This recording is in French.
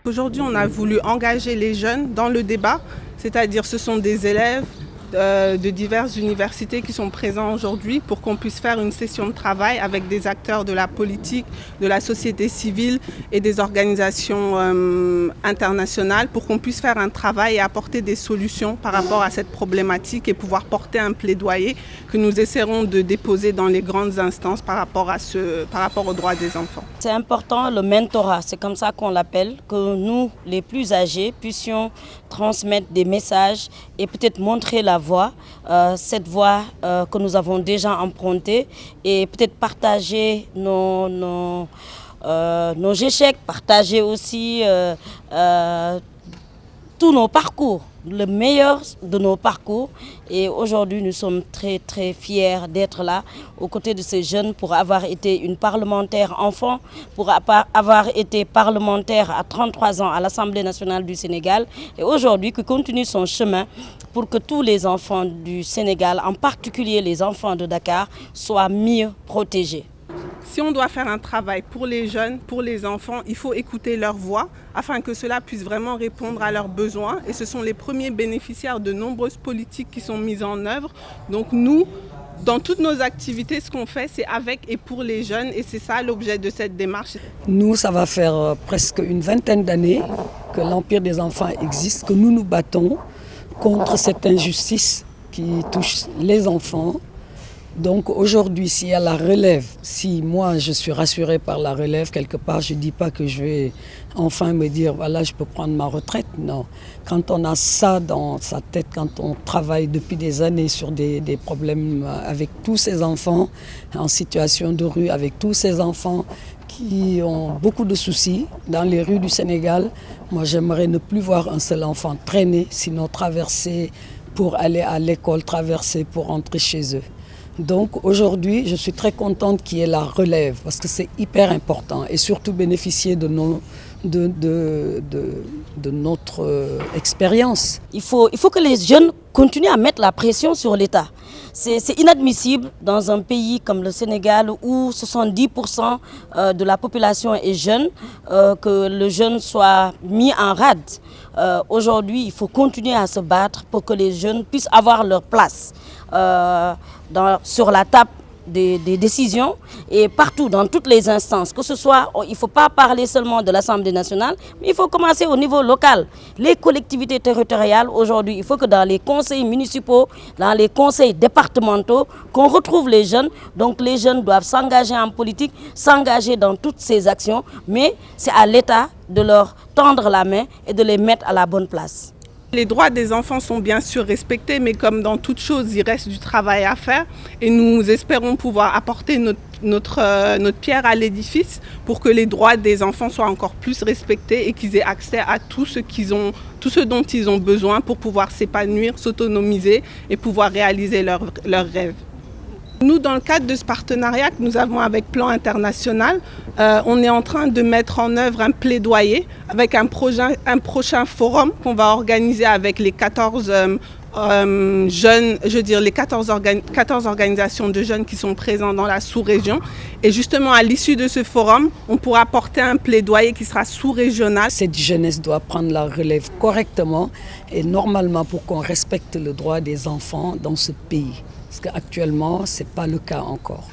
Aujourd'hui, on a voulu engager les jeunes dans le débat, c'est-à-dire ce sont des élèves de diverses universités qui sont présents aujourd'hui pour qu'on puisse faire une session de travail avec des acteurs de la politique, de la société civile et des organisations internationales pour qu'on puisse faire un travail et apporter des solutions par rapport à cette problématique et pouvoir porter un plaidoyer que nous essaierons de déposer dans les grandes instances par rapport aux droits des enfants. C'est important le mentorat, c'est comme ça qu'on l'appelle, que nous, les plus âgés, puissions transmettre des messages et peut-être montrer la voie, cette voie que nous avons déjà empruntée et peut-être partager nos échecs, partager aussi tous nos parcours, le meilleur de nos parcours. Et aujourd'hui, nous sommes très très fiers d'être là aux côtés de ces jeunes pour avoir été une parlementaire enfant, pour avoir été parlementaire à 33 ans à l'Assemblée nationale du Sénégal et aujourd'hui qui continue son chemin pour que tous les enfants du Sénégal, en particulier les enfants de Dakar, soient mieux protégés. Si on doit faire un travail pour les jeunes, pour les enfants, il faut écouter leur voix afin que cela puisse vraiment répondre à leurs besoins. Et ce sont les premiers bénéficiaires de nombreuses politiques qui sont mises en œuvre. Donc nous, dans toutes nos activités, ce qu'on fait, c'est avec et pour les jeunes. Et c'est ça l'objet de cette démarche. Nous, ça va faire presque une vingtaine d'années que l'Empire des enfants existe, que nous nous battons contre cette injustice qui touche les enfants. Donc aujourd'hui, s'il y a la relève, si moi je suis rassurée par la relève quelque part, je ne dis pas que je vais enfin me dire voilà je peux prendre ma retraite, non. Quand on a ça dans sa tête, quand on travaille depuis des années sur des problèmes avec tous ces enfants en situation de rue, avec tous ces enfants qui ont beaucoup de soucis dans les rues du Sénégal, moi j'aimerais ne plus voir un seul enfant traîner, sinon traverser pour aller à l'école, traverser pour rentrer chez eux. Donc aujourd'hui, je suis très contente qu'il y ait la relève parce que c'est hyper important et surtout bénéficier de notre expérience. Il faut que les jeunes continuent à mettre la pression sur l'État. C'est inadmissible dans un pays comme le Sénégal où 70% de la population est jeune, que le jeune soit mis en rade. Aujourd'hui, il faut continuer à se battre pour que les jeunes puissent avoir leur place sur la table des décisions et partout, dans toutes les instances. Que ce soit, il ne faut pas parler seulement de l'Assemblée nationale, mais il faut commencer au niveau local. Les collectivités territoriales, aujourd'hui, il faut que dans les conseils municipaux, dans les conseils départementaux, qu'on retrouve les jeunes. Donc les jeunes doivent s'engager en politique, s'engager dans toutes ces actions, mais c'est à l'État de leur tendre la main et de les mettre à la bonne place. Les droits des enfants sont bien sûr respectés, mais comme dans toute chose, il reste du travail à faire. Et nous espérons pouvoir apporter notre pierre à l'édifice pour que les droits des enfants soient encore plus respectés et qu'ils aient accès à tout ce dont ils ont besoin pour pouvoir s'épanouir, s'autonomiser et pouvoir réaliser leurs rêves. Nous, dans le cadre de ce partenariat que nous avons avec Plan International, on est en train de mettre en œuvre un plaidoyer avec un prochain forum qu'on va organiser avec les 14 jeunes, les 14 organisations de jeunes qui sont présents dans la sous-région. Et justement, à l'issue de ce forum, on pourra porter un plaidoyer qui sera sous-régional. Cette jeunesse doit prendre la relève correctement et normalement pour qu'on respecte le droit des enfants dans ce pays. Parce qu'actuellement, ce n'est pas le cas encore.